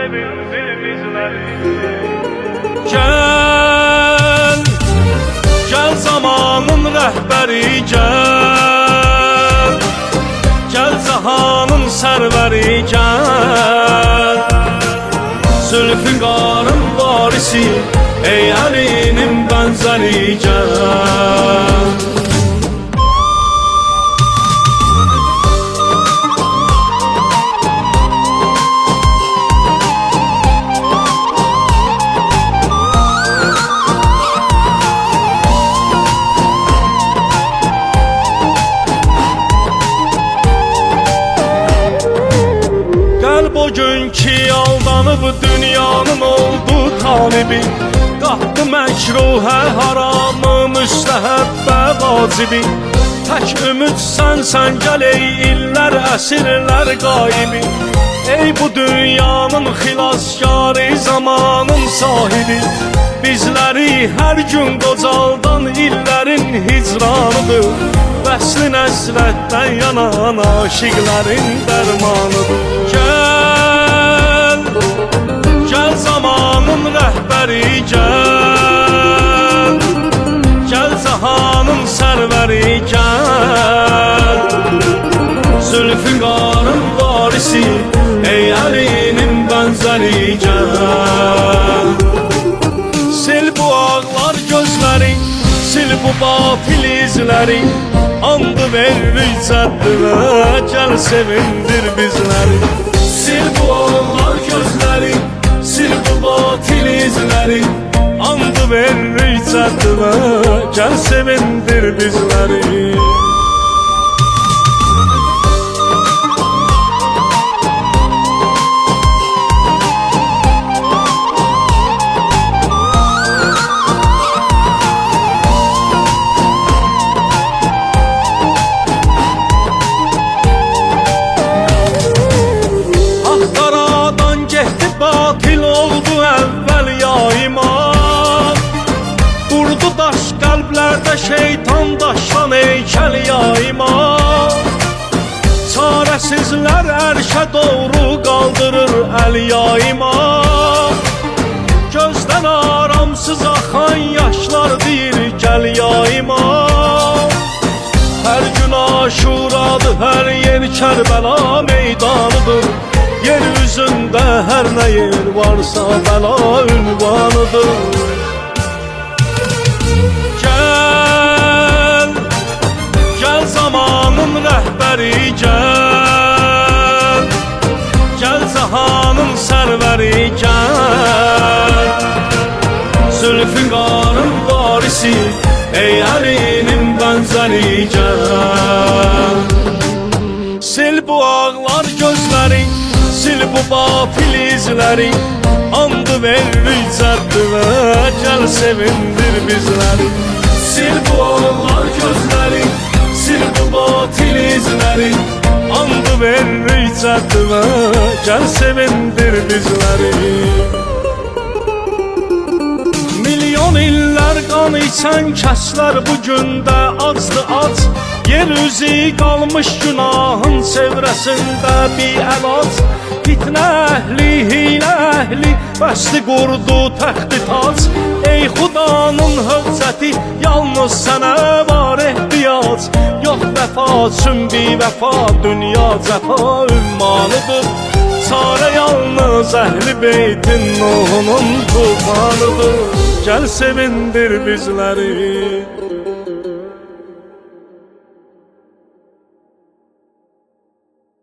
sevindir bizleri. Gel, gel zamanın rəhbəri gel, gel cahanın sərvəri gel. Zülfüqarın varisi, ey Əlinin bənzəri gel. Bugün ki aldanıb dünyanın oldu talibi, qatdı məkruhə haramı, müstəhəbbə vacibi. Tək ümid sənsən gəl ey illər, əsrlər qaibi. Ey bu dünyanın xilaskarı, zamanın sahibi. Bizləri hər gün qocaldan illərin hicranıdır. Vəslin əsrətdən yanan aşiqlərin dərmanıdır. Gel, gel zamanın rəhbəri gel, gel cahanın sərvəri gel. Zülfüqarın varisi, ey Əlinin bənzəri gel. Sil bu ağlar gözləri, sil bu batil izləri. Andı ver rücəddivə, gəl sevindir bizləri. Sil bu ağlar gözləri, sil bu batil izləri. Andı ver rücəddivə, gəl sevindir bizləri. Batil oldu əvvəl yaymaq, qurdu daş qəlblərdə şeytan daşdan heykəl yaymaq. Çarəsizlər ərşə doğru qaldırır əl yaymaq. Gözdən aramsız axan yaşlar deyir gəl yaymaq. Hər gün aşuradır, hər yer Kərbəla meydanıdır. Yer üzündə hər nə yer varsa bəla ünvanıdır. Gel, gel zamanın rəhbəri gel, gel cahanın sərvəri gel. Zülfüqarın varisi, ey Əlinin bənzəri gel. Sil bu ağlar gözləri, sil bu batil izləri. Andı ver rücəddivə, gəl sevindir bizləri. Sil bu ağlar gözləri, sil bu batil izləri. Andı ver rücəddivə, gəl sevindir bizləri. Milyon illər qan içən kəslər bugün də acdı ac. Yer üzü qalmış günahın çevrəsində bir əlac. Fitnə əhli, hilə əhli bəsdi qurdu təxti tac. Ey Xudanın hövcəti, yalnız sənə var ehtiyac. Yox vəfa üçün bir vəfa, dünya cəfa ümmanıdır. Çarə yalnız əhli beytin Nuhunun tufanıdır. Gəl sevindir bizləri.